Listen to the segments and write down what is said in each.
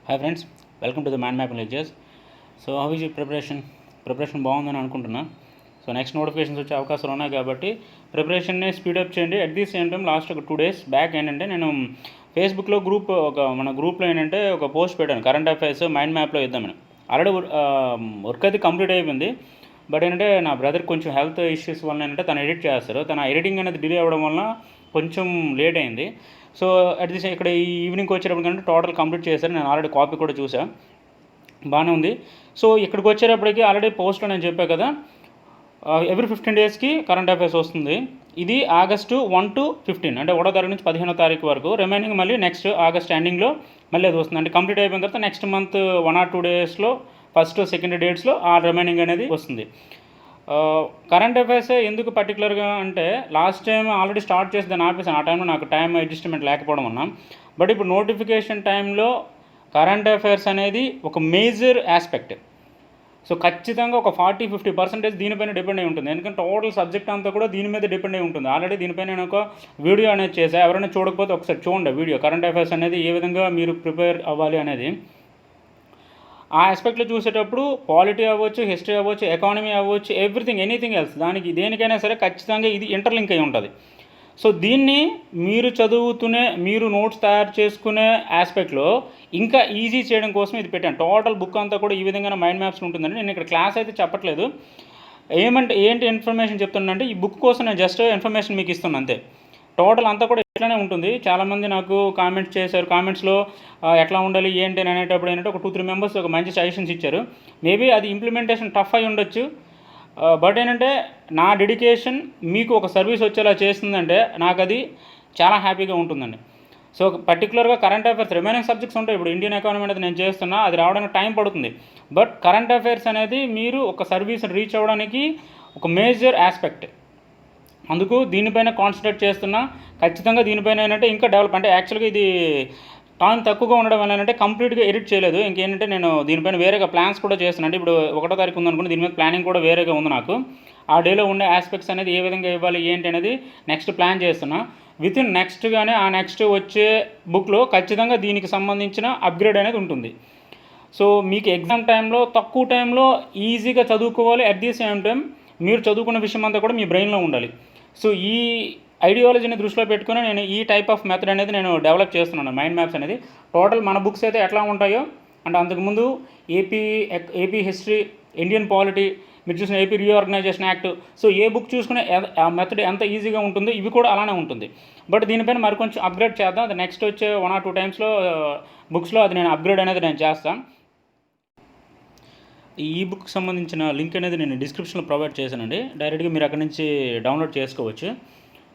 Hi friends, welcome to the mind mapping lectures. So how is preparation బాగుందని అనుకుంటున్నా. So next notifications వచ్చే అవకాశాలు ఉన్నాయి కాబట్టి ప్రిపరేషన్ని స్పీడప్ చేయండి. At the same time last ఒక 2 days బ్యాక్ ఏంటంటే నేను ఫేస్బుక్లో మన గ్రూప్లో ఏంటంటే ఒక పోస్ట్ పెట్టాను, కరెంట్ అఫైర్స్ మైండ్ మ్యాప్లో ఇద్దామని. ఆల్రెడీ వర్క్ అయితే కంప్లీట్ అయిపోయింది. బట్ ఏంటంటే నా బ్రదర్ కొంచెం హెల్త్ ఇష్యూస్ వల్ల ఏంటంటే తను ఎడిట్ చేస్తారు. తన ఎడిటింగ్ అనేది డిలే అవ్వడం వల్ల కొంచెం లేట్ అయింది. సో అట్ ది ఇక్కడ ఈ ఈవినింగ్కి వచ్చేటప్పటికంటే టోటల్ కంప్లీట్ చేశారు. నేను ఆల్రెడీ కాపీ కూడా చూసాను, బాగానే ఉంది. సో ఇక్కడికి వచ్చేటప్పటికి ఆల్రెడీ పోస్ట్లో నేను చెప్పాను కదా, ఎవ్రీ 15 daysకి కరెంట్ అఫైర్స్ వస్తుంది. ఇది August 1 to 15, అంటే 1వ తారీఖు నుంచి 15వ తారీఖు వరకు. రిమైనింగ్ మళ్ళీ నెక్స్ట్ ఆగస్ట్ ఎండింగ్లో మళ్ళీ అది వస్తుంది. అంటే కంప్లీట్ అయిపోయిన తర్వాత నెక్స్ట్ మంత్ 1 or 2 daysలో ఫస్ట్ సెకండ్ డేట్స్లో ఆ రిమైనింగ్ అనేది వస్తుంది. కరెంట్ అఫైర్స్ ఎందుకు పర్టికులర్గా అంటే లాస్ట్ టైం ఆల్రెడీ స్టార్ట్ చేసి దాన్ని ఆపేసాను. ఆ టైంలో నాకు టైం అడ్జస్ట్మెంట్ లేకపోవడం వల్ల. బట్ ఇప్పుడు నోటిఫికేషన్ టైంలో కరెంట్ అఫైర్స్ అనేది ఒక మేజర్ ఆస్పెక్ట్. సో ఖచ్చితంగా ఒక 40-50% దీనిపైన డిపెండ్ అయి ఉంటుంది. ఎందుకంటే టోటల్ సబ్జెక్ట్ అంతా కూడా దీని మీద డిపెండ్ అయి ఉంటుంది. ఆల్రెడీ దీనిపైన నేను ఒక వీడియో అనేది చేశాను. ఎవరైనా చూడకపోతే ఒకసారి చూడండి వీడియో, కరెంట్ అఫైర్స్ అనేది ఏ విధంగా మీరు ప్రిపేర్ అవ్వాలి అనేది. ఆ ఆస్పెక్ట్లో చూసేటప్పుడు పాలిటీ అవ్వచ్చు, హిస్టరీ అవ్వచ్చు, ఎకానమీ అవ్వచ్చు, ఎనీథింగ్ ఎల్స్, దేనికైనా సరే ఖచ్చితంగా ఇది ఇంటర్లింక్ అయి ఉంటుంది. సో దీన్ని మీరు చదువుతూనే మీరు నోట్స్ తయారు చేసుకునే ఆస్పెక్ట్లో ఇంకా ఈజీ చేయడం కోసం ఇది పెట్టాను. టోటల్ బుక్ అంతా కూడా ఈ విధంగా మైండ్ మ్యాప్స్ ఉంటుందండి. నేను ఇక్కడ క్లాస్ అయితే చెప్పట్లేదు. ఏంటి ఇన్ఫర్మేషన్ చెప్తున్నానంటే, ఈ బుక్ కోసం నేను జస్ట్ ఇన్ఫర్మేషన్ మీకు ఇస్తున్నాను అంతే. టోటల్ అంతా కూడా ఇట్లానే ఉంటుంది. చాలామంది నాకు కామెంట్స్ చేశారు. కామెంట్స్లో ఎట్లా ఉండాలి ఏంటి అని అనేటప్పుడు ఏంటంటే ఒక 2-3 members ఒక మంచి సజెషన్స్ ఇచ్చారు. మేబీ అది ఇంప్లిమెంటేషన్ టఫ్ అయి ఉండొచ్చు. బట్ ఏంటంటే నా డెడికేషన్ మీకు ఒక సర్వీస్ వచ్చేలా చేస్తుందంటే నాకు అది చాలా హ్యాపీగా ఉంటుందండి. సో పర్టికులర్గా కరెంట్ అఫైర్స్ రిమైనింగ్ సబ్జెక్ట్స్ ఉంటాయి. ఇప్పుడు ఇండియన్ ఎకానమీ అనేది నేను చేస్తున్నా, అది రావడానికి టైం పడుతుంది. బట్ కరెంట్ అఫైర్స్ అనేది మీరు ఒక సర్వీస్ రీచ్ అవ్వడానికి ఒక మేజర్ ఆస్పెక్ట్. అందుకు దీనిపైన కాన్సన్ట్రేట్ చేస్తున్నా. ఖచ్చితంగా దీనిపైన ఏంటంటే ఇంకా డెవలప్, అంటే యాక్చువల్గా ఇది టైం తక్కువగా ఉండడం వల్ల ఏంటంటే కంప్లీట్గా ఎడిట్ చేయలేదు. ఇంకేంటంటే నేను దీనిపైన వేరేగా ప్లాన్స్ కూడా చేస్తున్నాను. అంటే ఇప్పుడు 1వ తారీఖు ఉందనుకోండి, దీని మీద ప్లానింగ్ కూడా వేరేగా ఉంది నాకు. ఆ డేలో ఉండే ఆస్పెక్ట్స్ అనేది ఏ విధంగా ఇవ్వాలి ఏంటి అనేది నెక్స్ట్ ప్లాన్ చేస్తున్నా. విత్ ఇన్ నెక్స్ట్ కానీ ఆ నెక్స్ట్ వచ్చే బుక్లో ఖచ్చితంగా దీనికి సంబంధించిన అప్గ్రేడ్ అనేది ఉంటుంది. సో మీకు ఎగ్జామ్ టైంలో తక్కువ టైంలో ఈజీగా చదువుకోవాలి. అట్ ది సేమ్ టైం మీరు చదువుకున్న విషయం అంతా కూడా మీ బ్రెయిన్లో ఉండాలి. సో ఈ ఐడియాలజీని దృష్టిలో పెట్టుకుని నేను ఈ టైప్ ఆఫ్ మెథడ్ అనేది నేను డెవలప్ చేస్తున్నాను. మైండ్ మ్యాప్స్ అనేది టోటల్ మన బుక్స్ అయితే ఎట్లా ఉంటాయో, అంటే అంతకుముందు ఏపీ హిస్టరీ, ఇండియన్ పాలిటీ, మీరు చూసిన ఏపీ రీఆర్గనైజేషన్ యాక్ట్. సో ఏ బుక్ చూసుకునే ఆ మెథడ్ ఎంత ఈజీగా ఉంటుందో ఇవి కూడా అలానే ఉంటుంది. బట్ దీనిపైన మరి కొంచెం అప్గ్రేడ్ చేద్దాం. అది నెక్స్ట్ వచ్చే 1 or 2 timesలో బుక్స్లో అది నేను అప్గ్రేడ్ అనేది నేను చేస్తాను. ఈ బుక్కి సంబంధించిన లింక్ అనేది నేను డిస్క్రిప్షన్లో ప్రొవైడ్ చేశానండి. డైరెక్ట్గా మీరు అక్కడి నుంచి డౌన్లోడ్ చేసుకోవచ్చు.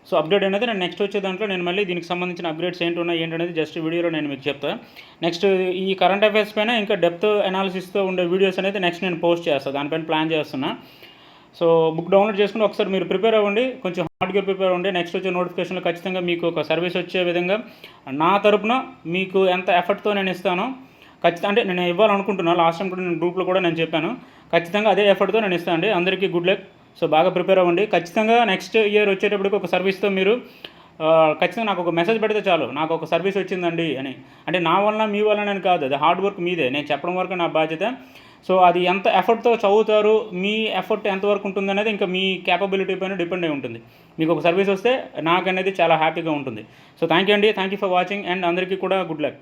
సో అప్డేట్ అనేది నేను నెక్స్ట్ వచ్చే దాంట్లో నేను మళ్ళీ దీనికి సంబంధించిన అప్డేట్స్ ఏంటనేది జస్ట్ వీడియోలో నేను మీకు చెప్తాను. నెక్స్ట్ ఈ కరెంట్ అఫైర్స్ పైన ఇంకా డెప్త్ అనాలిసిస్తో ఉండే వీడియోస్ అనేది నెక్స్ట్ నేను పోస్ట్ చేస్తాను. దానిపైన ప్లాన్ చేస్తున్నా. సో బుక్ డౌన్లోడ్ చేసుకుని ఒకసారి మీరు ప్రిపేర్ అవ్వండి, కొంచెం హార్డ్గా ప్రిపేర్ అవ్వండి. నెక్స్ట్ వచ్చే నోటిఫికేషన్లో ఖచ్చితంగా మీకు ఒక సర్వీస్ వచ్చే విధంగా నా తరపున మీకు ఎంత ఎఫర్ట్తో నేను ఇస్తానో ఖచ్చితంగా, అంటే నేను ఇవ్వాలనుకుంటున్నాను. లాస్ట్ టైం కూడా నేను గ్రూప్లో కూడా నేను చెప్పాను, ఖచ్చితంగా అదే ఎఫర్ట్తో నేను ఇస్తాను అండి. అందరికీ గుడ్ లక్. సో బాగా ప్రిపేర్ అవ్వండి. ఖచ్చితంగా నెక్స్ట్ ఇయర్ వచ్చేటప్పటికి ఒక సర్వీస్తో మీరు ఖచ్చితంగా నాకు ఒక మెసేజ్ పెడితే చాలు, నాకు ఒక సర్వీస్ వచ్చిందండి అని. అంటే నా వలన మీ వలన అని కాదు, అది హార్డ్ వర్క్ మీదే. నేను చెప్పడం వరకు నా బాధ్యత. సో అది ఎంత ఎఫర్ట్తో చదువుతారు, మీ ఎఫర్ట్ ఎంతవరకు ఉంటుంది అనేది ఇంకా మీ క్యాపబిలిటీ పైన డిపెండ్ అయి ఉంటుంది. మీకు ఒక సర్వీస్ వస్తే నాకు అనేది చాలా హ్యాపీగా ఉంటుంది. సో థ్యాంక్ యూ అండి, thank you for watching, and అందరికీ కూడా గుడ్ లక్.